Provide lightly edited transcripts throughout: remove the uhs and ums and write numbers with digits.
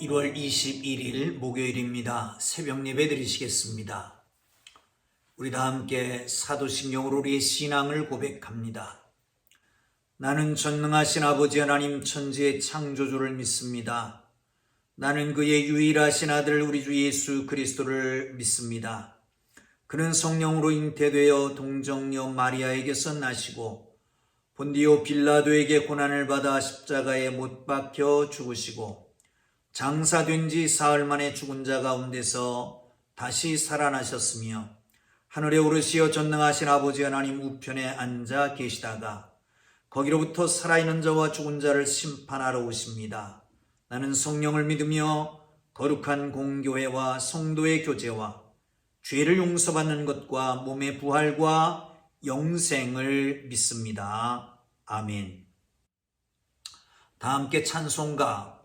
1월 21일 목요일입니다. 새벽 예배 드리시겠습니다. 우리 다 함께 사도신경으로 우리의 신앙을 고백합니다. 나는 전능하신 아버지 하나님 천지의 창조주를 믿습니다. 나는 그의 유일하신 아들 우리 주 예수 그리스도를 믿습니다. 그는 성령으로 잉태되어 동정녀 마리아에게서 나시고 본디오 빌라도에게 고난을 받아 십자가에 못 박혀 죽으시고 장사된 지 사흘 만에 죽은 자 가운데서 다시 살아나셨으며 하늘에 오르시어 전능하신 아버지 하나님 우편에 앉아 계시다가 거기로부터 살아있는 자와 죽은 자를 심판하러 오십니다. 나는 성령을 믿으며 거룩한 공교회와 성도의 교제와 죄를 용서받는 것과 몸의 부활과 영생을 믿습니다. 아멘. 다 함께 찬송가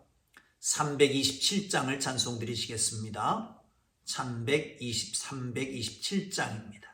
327장을 찬송 드리시겠습니다. 327장입니다.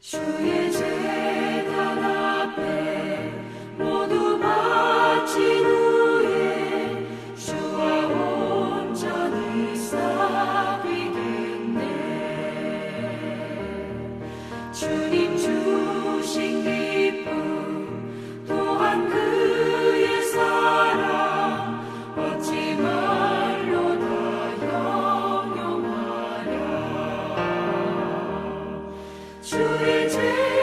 주의 제단 앞에 모두 바친 후에 주와 온전히 사귀겠네. 주님 주신 기쁨 또한 그의 사랑 어찌 말로 다 영영하랴. 주의 죄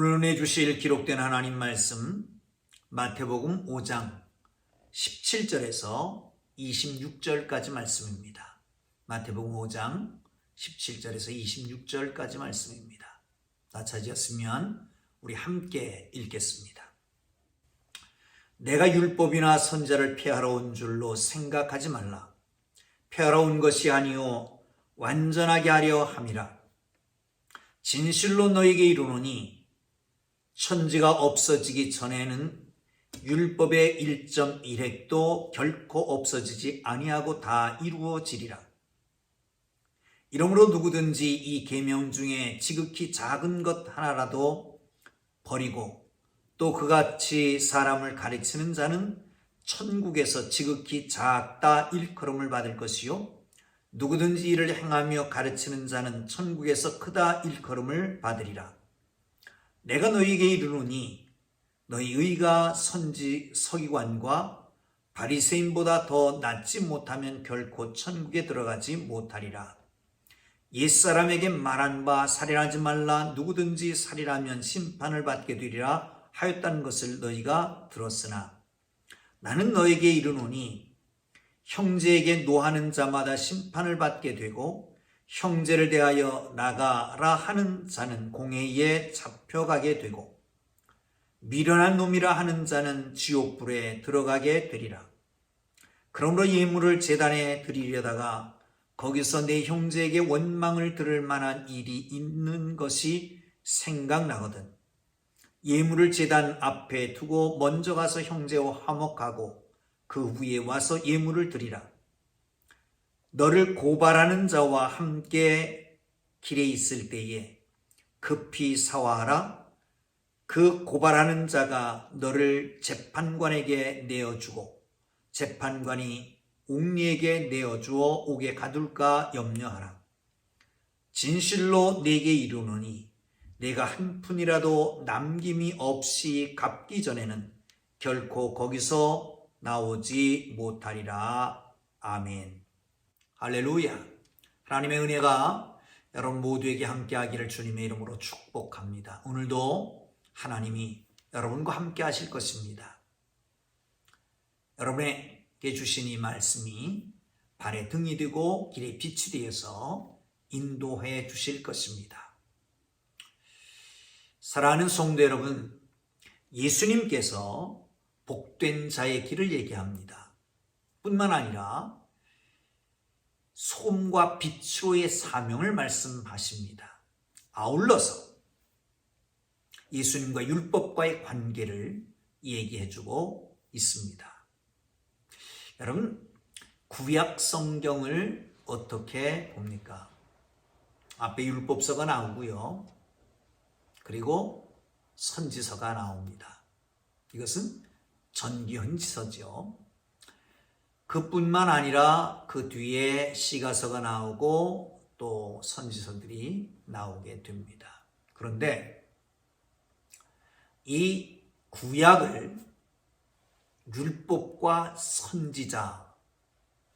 오늘 은혜 주실 기록된 하나님 말씀 마태복음 5장 17절에서 26절까지 말씀입니다. 마태복음 5장 17절에서 26절까지 말씀입니다. 다 찾으셨으면 우리 함께 읽겠습니다. 내가 율법이나 선지자를 폐하러 온 줄로 생각하지 말라. 폐하러 온 것이 아니요 완전하게 하려 함이라. 진실로 너에게 이르노니 천지가 없어지기 전에는 율법의 1.1획도 결코 없어지지 아니하고 다 이루어지리라. 이러므로 누구든지 이 계명 중에 지극히 작은 것 하나라도 버리고 또 그같이 사람을 가르치는 자는 천국에서 지극히 작다 일컬음을 받을 것이요 누구든지 이를 행하며 가르치는 자는 천국에서 크다 일컬음을 받으리라. 내가 너희에게 이르노니 너희 의가 서기관과 바리새인보다 더 낫지 못하면 결코 천국에 들어가지 못하리라. 옛사람에게 말한 바 살인하지 말라 누구든지 살인하면 심판을 받게 되리라 하였다는 것을 너희가 들었으나 나는 너에게 이르노니 형제에게 노하는 자마다 심판을 받게 되고 형제를 대하여 나가라 하는 자는 공회에 잡혀가게 되고 미련한 놈이라 하는 자는 지옥불에 들어가게 되리라. 그러므로 예물을 제단에 드리려다가 거기서 내 형제에게 원망을 들을 만한 일이 있는 것이 생각나거든 예물을 제단 앞에 두고 먼저 가서 형제와 화목하고 그 후에 와서 예물을 드리라. 너를 고발하는 자와 함께 길에 있을 때에 급히 사화하라. 그 고발하는 자가 너를 재판관에게 내어주고 재판관이 옥리에게 내어주어 옥에 가둘까 염려하라. 진실로 내게 이르노니 내가 한 푼이라도 남김이 없이 갚기 전에는 결코 거기서 나오지 못하리라. 아멘. 할렐루야. 하나님의 은혜가 여러분 모두에게 함께하기를 주님의 이름으로 축복합니다. 오늘도 하나님이 여러분과 함께 하실 것입니다. 여러분에게 주신 이 말씀이 발에 등이 되고 길에 빛이 되어서 인도해 주실 것입니다. 사랑하는 성도 여러분, 예수님께서 복된 자의 길을 얘기합니다. 뿐만 아니라 소금과 빛으로의 사명을 말씀하십니다. 아울러서 예수님과 율법과의 관계를 얘기해주고 있습니다. 여러분, 구약 성경을 어떻게 봅니까? 앞에 율법서가 나오고요. 그리고 선지서가 나옵니다. 이것은 전기현지서죠. 그뿐만 아니라 그 뒤에 시가서가 나오고 또 선지서들이 나오게 됩니다. 그런데 이 구약을 율법과 선지자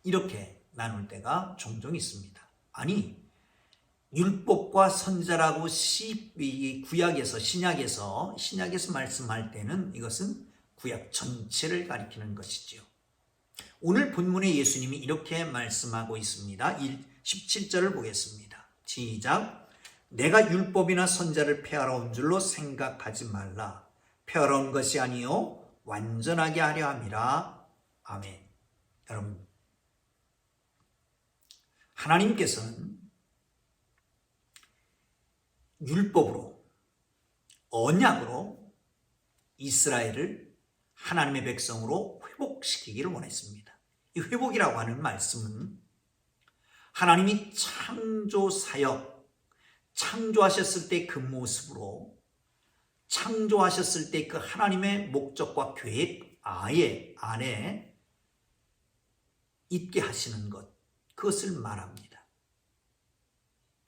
이렇게 나눌 때가 종종 있습니다. 아니, 율법과 선지자라고 구약에서 신약에서 말씀할 때는 이것은 구약 전체를 가리키는 것이죠. 오늘 본문에 예수님이 이렇게 말씀하고 있습니다. 17절을 보겠습니다. 시작. 내가 율법이나 선지자를 폐하러 온 줄로 생각하지 말라. 폐하러 온 것이 아니요 완전하게 하려 함이라. 아멘. 여러분, 하나님께서는 율법으로 언약으로 이스라엘을 하나님의 백성으로 회복시키기를 원했습니다. 이 회복이라고 하는 말씀은 하나님이 창조사역, 창조하셨을 때 그 모습으로 창조하셨을 때 그 하나님의 목적과 계획 안에 있게 하시는 것, 그것을 말합니다.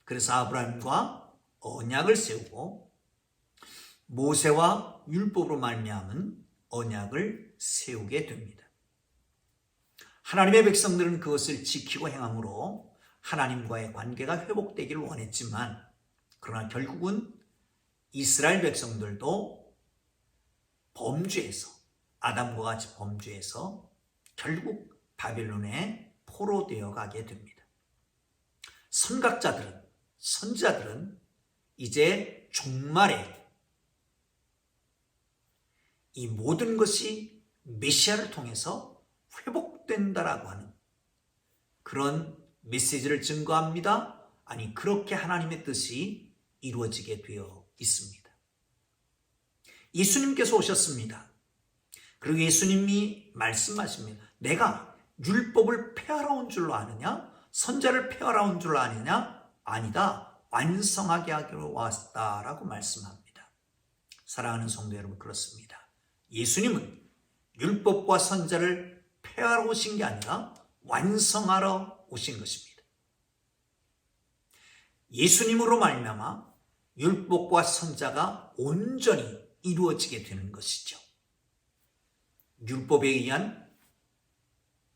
그래서 아브라함과 언약을 세우고 모세와 율법으로 말미암은 언약을 세우게 됩니다. 하나님의 백성들은 그것을 지키고 행함으로 하나님과의 관계가 회복되기를 원했지만 그러나 결국은 이스라엘 백성들도 범죄에서, 아담과 같이 범죄해서 결국 바벨론에 포로되어 가게 됩니다. 선각자들은, 선지자들은 이제 종말에 이 모든 것이 메시아를 통해서 회복된다라고 하는 그런 메시지를 증거합니다. 아니, 그렇게 하나님의 뜻이 이루어지게 되어 있습니다. 예수님께서 오셨습니다. 그리고 예수님이 말씀하십니다. 내가 율법을 폐하러 온 줄로 아느냐? 선자를 폐하러 온 줄로 아느냐? 아니다. 완성하게 하기로 왔다라고 말씀합니다. 사랑하는 성도 여러분, 그렇습니다. 예수님은 율법과 선자를 폐하러 오신 게 아니라 완성하러 오신 것입니다. 예수님으로 말미암아 율법과 선자가 온전히 이루어지게 되는 것이죠. 율법에 의한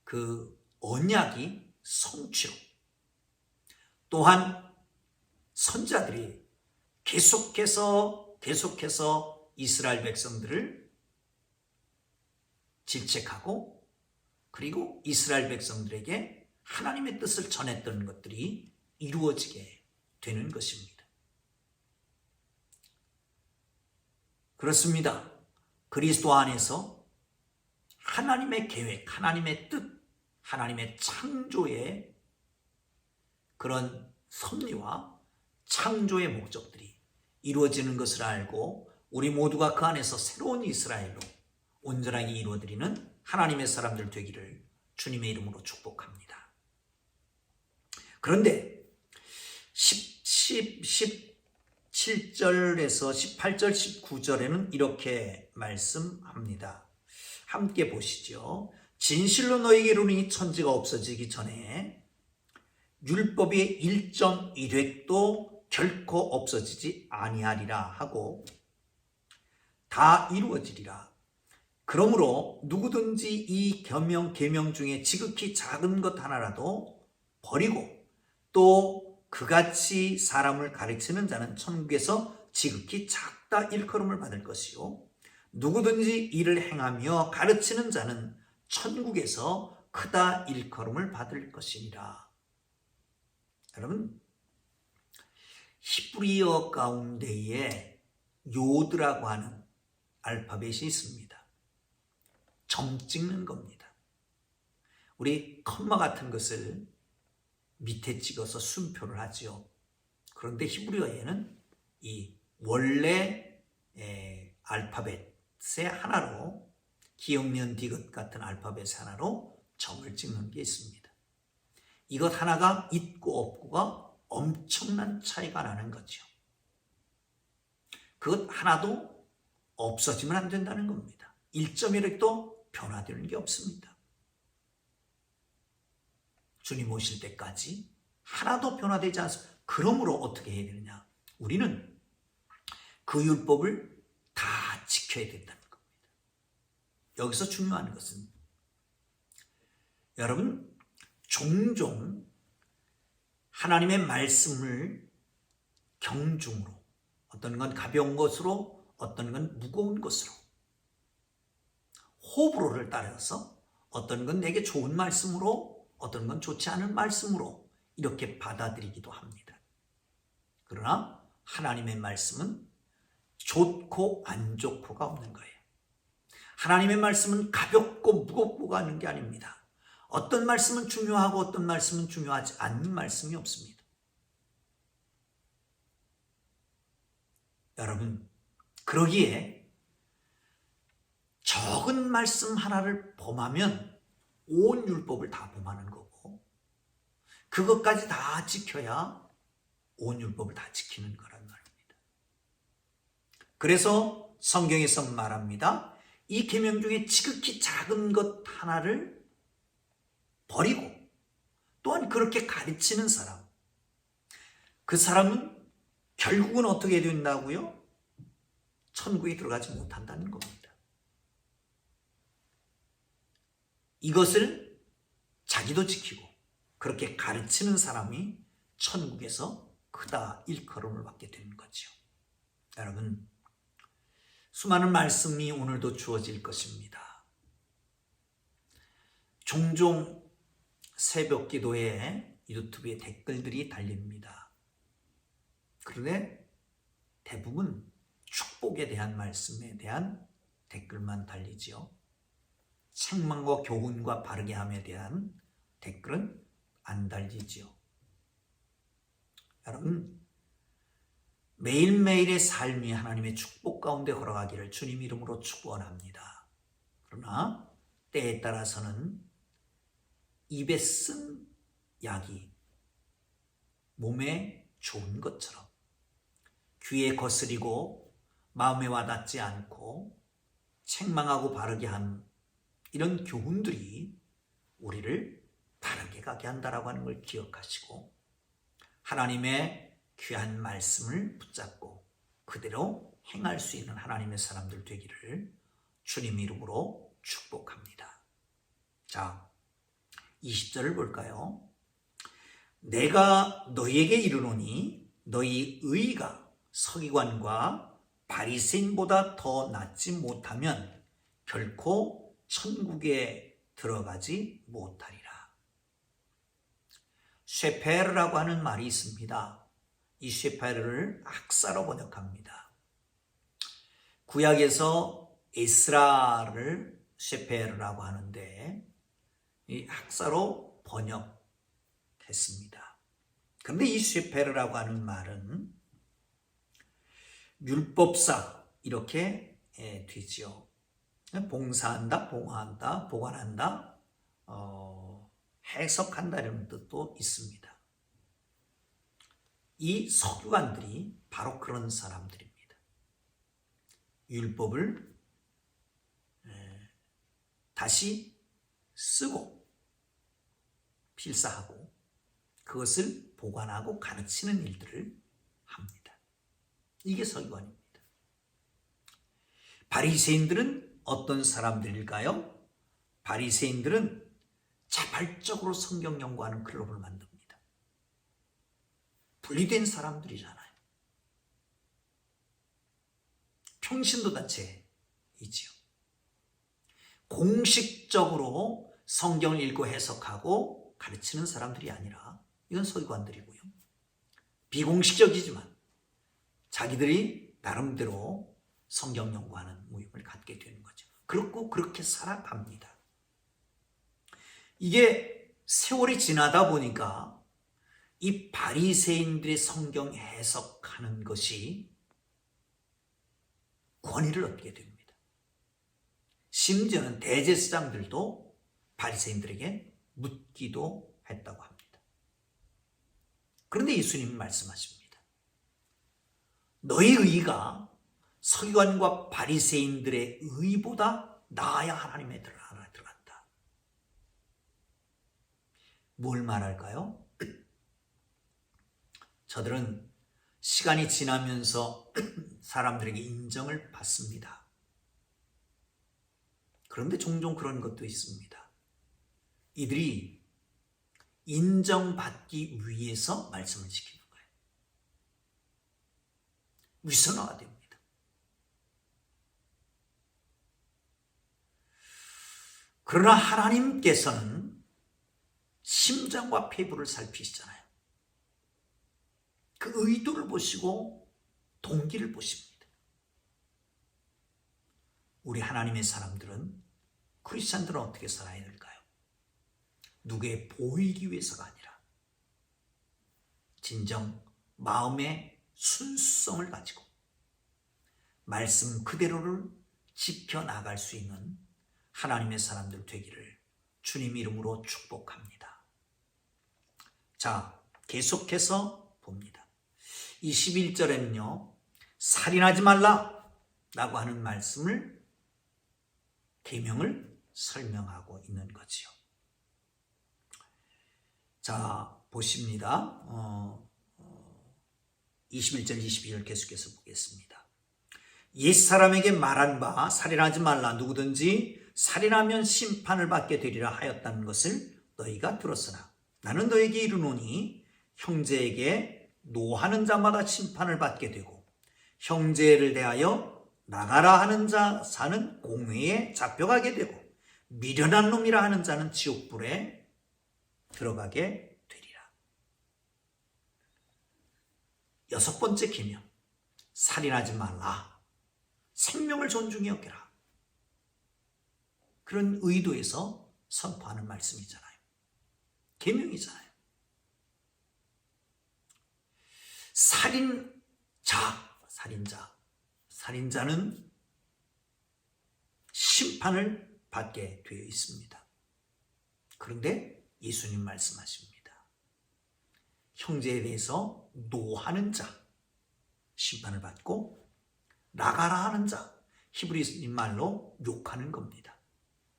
그 언약이 성취로, 또한 선자들이 계속해서 이스라엘 백성들을 질책하고, 그리고 이스라엘 백성들에게 하나님의 뜻을 전했던 것들이 이루어지게 되는 것입니다. 그렇습니다. 그리스도 안에서 하나님의 계획, 하나님의 뜻, 하나님의 창조의 그런 섭리와 창조의 목적들이 이루어지는 것을 알고 우리 모두가 그 안에서 새로운 이스라엘로 온전하게 이루어드리는 하나님의 사람들 되기를 주님의 이름으로 축복합니다. 그런데 17절에서 18절, 19절에는 이렇게 말씀합니다. 함께 보시죠. 진실로 너희에게 이르노니 천지가 없어지기 전에 율법의 1.1획도 결코 없어지지 아니하리라 하고 다 이루어지리라. 그러므로 누구든지 이 계명 중에 지극히 작은 것 하나라도 버리고 또 그같이 사람을 가르치는 자는 천국에서 지극히 작다 일컬음을 받을 것이요, 누구든지 이를 행하며 가르치는 자는 천국에서 크다 일컬음을 받을 것이니라. 여러분, 히브리어 가운데에 요드라고 하는 알파벳이 있습니다. 점 찍는 겁니다. 우리 컴마 같은 것을 밑에 찍어서 순표를 하죠. 그런데 히브리어에는 이 원래 알파벳의 하나로, 기역년 디귿 같은 알파벳의 하나로 점을 찍는 게 있습니다. 이것 하나가 있고 없고가 엄청난 차이가 나는 거죠. 그것 하나도 없어지면 안 된다는 겁니다. 1.1획도 변화되는 게 없습니다. 주님 오실 때까지 하나도 변화되지 않습니다. 그러므로 어떻게 해야 되느냐? 우리는 그 율법을 다 지켜야 된다는 겁니다. 여기서 중요한 것은, 여러분, 종종 하나님의 말씀을 경중으로, 어떤 건 가벼운 것으로, 어떤 건 무거운 것으로, 호불호를 따라서 어떤 건 내게 좋은 말씀으로, 어떤 건 좋지 않은 말씀으로 이렇게 받아들이기도 합니다. 그러나 하나님의 말씀은 좋고 안 좋고가 없는 거예요. 하나님의 말씀은 가볍고 무겁고가 하는 게 아닙니다. 어떤 말씀은 중요하고 어떤 말씀은 중요하지 않는 말씀이 없습니다. 여러분, 그러기에 적은 말씀 하나를 범하면 온 율법을 다 범하는 거고, 그것까지 다 지켜야 온 율법을 다 지키는 거란 말입니다. 그래서 성경에서 말합니다. 이 계명 중에 지극히 작은 것 하나를 버리고 또한 그렇게 가르치는 사람, 그 사람은 결국은 어떻게 된다고요? 천국에 들어가지 못한다는 겁니다. 이것을 자기도 지키고 그렇게 가르치는 사람이 천국에서 크다 일컬음을 받게 되는 거죠. 여러분, 수많은 말씀이 오늘도 주어질 것입니다. 종종 새벽 기도에 유튜브에 댓글들이 달립니다. 그런데 대부분 축복에 대한 말씀에 대한 댓글만 달리지요. 책망과 교훈과 바르게 함에 대한 댓글은 안 달리지요. 여러분, 매일매일의 삶이 하나님의 축복 가운데 걸어가기를 주님 이름으로 축원합니다. 그러나 때에 따라서는 입에 쓴 약이 몸에 좋은 것처럼 귀에 거스리고 마음에 와닿지 않고 책망하고 바르게 한 이런 교훈들이 우리를 바르게 가게 한다라고 하는 걸 기억하시고 하나님의 귀한 말씀을 붙잡고 그대로 행할 수 있는 하나님의 사람들 되기를 주님 이름으로 축복합니다. 자, 20절을 볼까요? 내가 너희에게 이르노니 너희 의가 서기관과 바리새인보다 더 낫지 못하면 결코 천국에 들어가지 못하리라. 쉐페르라고 하는 말이 있습니다. 이 쉐페르를 학사로 번역합니다. 구약에서 에스라를 쉐페르라고 하는데 이 학사로 번역했습니다. 그런데 이 쉐페르라고 하는 말은 율법사 이렇게 되지요. 봉사한다, 봉화한다, 보관한다, 해석한다 이런 뜻도 있습니다. 이 서기관들이 바로 그런 사람들입니다. 율법을 다시 쓰고 필사하고 그것을 보관하고 가르치는 일들을 합니다. 이게 서기관입니다. 바리새인들은 어떤 사람들일까요? 바리새인들은 자발적으로 성경 연구하는 클럽을 만듭니다. 분리된 사람들이잖아요. 평신도단체 있지요. 공식적으로 성경을 읽고 해석하고 가르치는 사람들이 아니라 이건 서기관들이고요. 비공식적이지만 자기들이 나름대로 성경 연구하는 모임을 갖게 되는 거죠. 그렇고 그렇게 살아갑니다. 이게 세월이 지나다 보니까 이 바리새인들의 성경 해석하는 것이 권위를 얻게 됩니다. 심지어는 대제사장들도 바리새인들에게 묻기도 했다고 합니다. 그런데 예수님은 말씀하십니다. 너희 의가 서기관과 바리새인들의 의보다 나아야 하나님의 나라에 들어간다. 뭘 말할까요? 저들은 시간이 지나면서 사람들에게 인정을 받습니다. 그런데 종종 그런 것도 있습니다. 이들이 인정받기 위해서 말씀을 지키는 거예요. 위선화가 됩니다. 그러나 하나님께서는 심장과 폐부를 살피시잖아요. 그 의도를 보시고 동기를 보십니다. 우리 하나님의 사람들은, 크리스찬들은 어떻게 살아야 될까요? 누구에 보이기 위해서가 아니라 진정 마음의 순수성을 가지고 말씀 그대로를 지켜나갈 수 있는 하나님의 사람들 되기를 주님 이름으로 축복합니다. 자, 계속해서 봅니다. 21절에는요, 살인하지 말라 라고 하는 말씀을, 계명을 설명하고 있는 거지요. 자, 보십니다. 21절, 22절 계속해서 보겠습니다. 옛사람에게 말한 바 살인하지 말라, 누구든지 살인하면 심판을 받게 되리라 하였다는 것을 너희가 들었으나 나는 너에게 이르노니 형제에게 노하는 자마다 심판을 받게 되고 형제를 대하여 나가라 하는 자는 공회에 잡혀가게 되고 미련한 놈이라 하는 자는 지옥불에 들어가게 되리라. 6번째 계명, 살인하지 말라. 생명을 존중히 여기라. 그런 의도에서 선포하는 말씀이잖아요. 계명이잖아요. 살인자는 심판을 받게 되어 있습니다. 그런데 예수님 말씀하십니다. 형제에 대해서 노하는 자 심판을 받고 나가라 하는 자, 히브리 말로 욕하는 겁니다.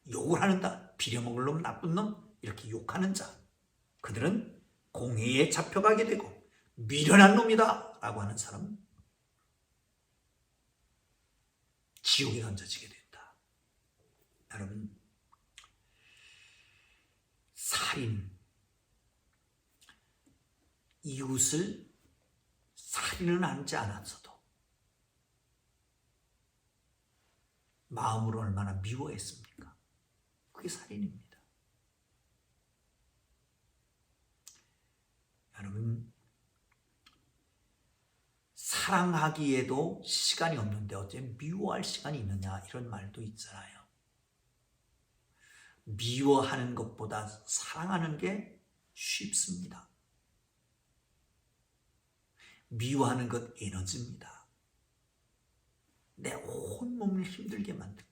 욕을 하는다. 비려먹을 놈, 나쁜 놈, 이렇게 욕하는 자, 그들은 공회에 잡혀가게 되고 미련한 놈이다 라고 하는 사람은 지옥에 던져지게 된다. 여러분, 살인, 이웃을 살인은 하지 않았어도 마음으로 얼마나 미워했습니까? 그게 살인입니다. 여러분, 사랑하기에도 시간이 없는데 어째 미워할 시간이 있느냐, 이런 말도 있잖아요. 미워하는 것보다 사랑하는 게 쉽습니다. 미워하는 것 에너지입니다. 내 온몸을 힘들게 만듭니다.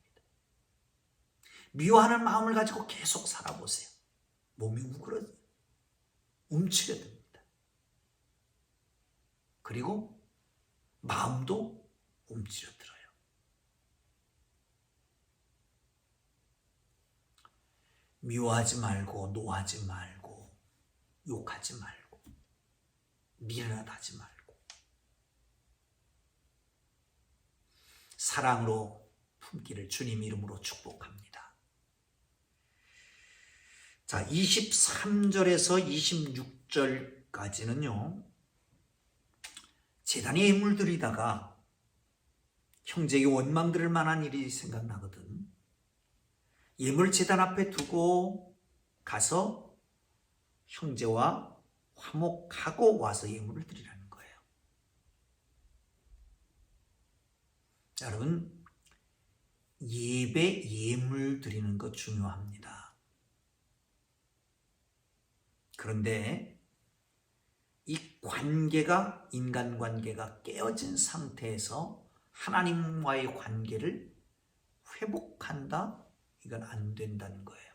미워하는 마음을 가지고 계속 살아보세요. 몸이 움츠려듭니다. 그리고 마음도 움츠려들어요. 미워하지 말고, 노하지 말고, 욕하지 말고, 미련하지 말고, 사랑으로 품기를 주님 이름으로 축복합니다. 자, 23절에서 26절까지는요, 제단에 예물 드리다가 형제에게 원망 들을 만한 일이 생각나거든. 예물 제단 앞에 두고 가서 형제와 화목하고 와서 예물을 드리라는 거예요. 여러분, 예물 드리는 거 중요합니다. 그런데 이 관계가, 인간관계가 깨어진 상태에서 하나님과의 관계를 회복한다? 이건 안 된다는 거예요.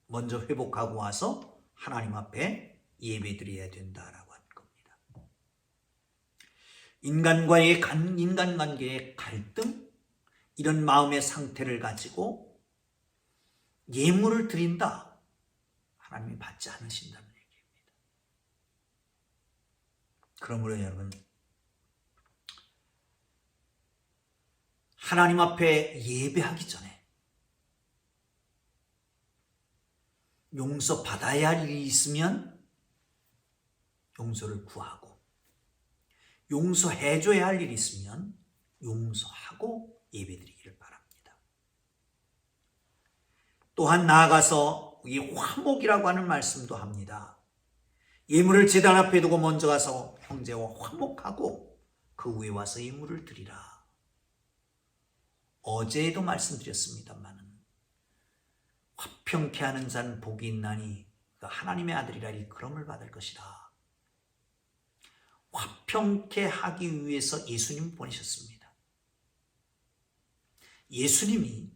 먼저 회복하고 와서 하나님 앞에 예배드려야 된다라고 하는 겁니다. 인간관계의 갈등, 이런 마음의 상태를 가지고 예물을 드린다, 하나님이 받지 않으신다는 얘기입니다. 그러므로 여러분, 하나님 앞에 예배하기 전에 용서받아야 할 일이 있으면 용서를 구하고, 용서해줘야 할 일이 있으면 용서하고 예배드리기를 바랍니다. 또한 나아가서 이 화목이라고 하는 말씀도 합니다. 예물을 제단 앞에 두고 먼저 가서 형제와 화목하고 그 후에 와서 예물을 드리라. 어제도 말씀드렸습니다만, 화평케 하는 자는 복이 있나니 하나님의 아들이라 일컬음을 받을 것이다. 화평케 하기 위해서 예수님 보내셨습니다. 예수님이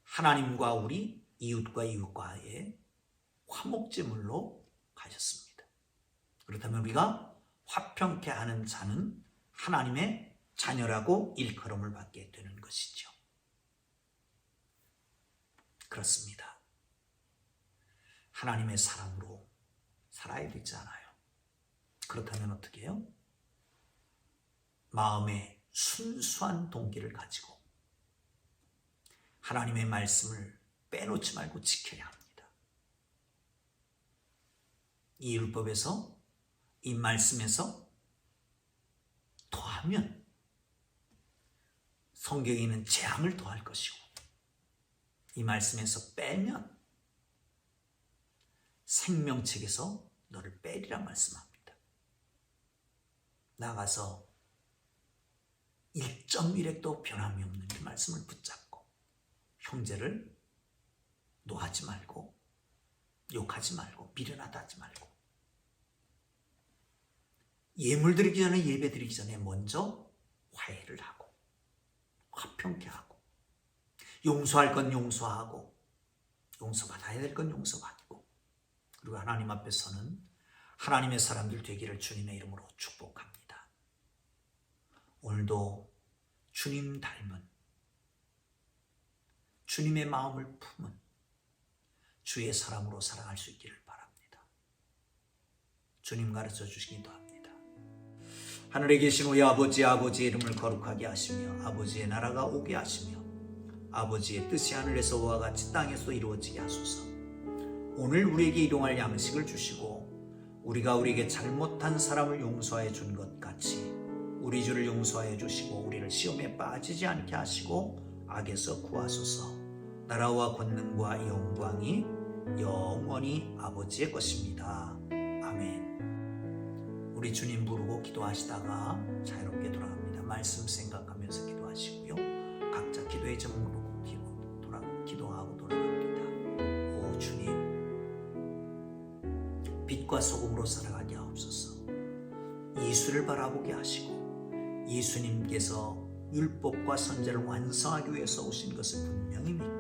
하나님과 우리 이웃과 이웃과의 화목제물로 가셨습니다. 그렇다면 우리가 화평케 하는 자는 하나님의 자녀라고 일컬음을 받게 되는 것이죠. 그렇습니다. 하나님의 사랑으로 살아야 되지 않아요. 그렇다면 어떻게 해요? 마음에 순수한 동기를 가지고 하나님의 말씀을 빼놓지 말고 지켜야 합니다. 이 율법에서, 이 말씀에서 더하면 성경에 있는 재앙을 더할 것이고, 이 말씀에서 빼면 생명책에서 너를 빼리라 말씀합니다. 나가서 1.1핵도 변함이 없는 이 말씀을 붙잡고 형제를 노하지 말고 욕하지 말고 미련하다 하지 말고, 예물 드리기 전에, 예배 드리기 전에 먼저 화해를 하고 화평케 하고, 용서할 건 용서하고 용서받아야 될 건 용서받고, 그리고 하나님 앞에서는 하나님의 사람들 되기를 주님의 이름으로 축복합니다. 오늘도 주님 닮은, 주님의 마음을 품은 주의 사람으로 살아갈 수 있기를 바랍니다. 주님 가르쳐 주시기도 합니다. 하늘에 계신 우리 아버지, 아버지의 이름을 거룩하게 하시며 아버지의 나라가 오게 하시며 아버지의 뜻이 하늘에서 와 같이 땅에서 이루어지게 하소서. 오늘 우리에게 일용할 양식을 주시고 우리가 우리에게 잘못한 사람을 용서해 준 것 같이 우리 주를 용서해 주시고 우리를 시험에 빠지지 않게 하시고 악에서 구하소서. 나라와 권능과 영광이 영원히 아버지의 것입니다. 아멘. 우리 주님 부르고 기도하시다가 자유롭게 돌아갑니다. 말씀 생각하면서 기도하시고요. 각자 기도의 제목으로 기도하고 돌아갑니다. 오 주님, 빛과 소금으로 살아가게 하옵소서. 예수를 바라보게 하시고 예수님께서 율법과 선제를 완성하기 위해서 오신 것을 분명히 믿고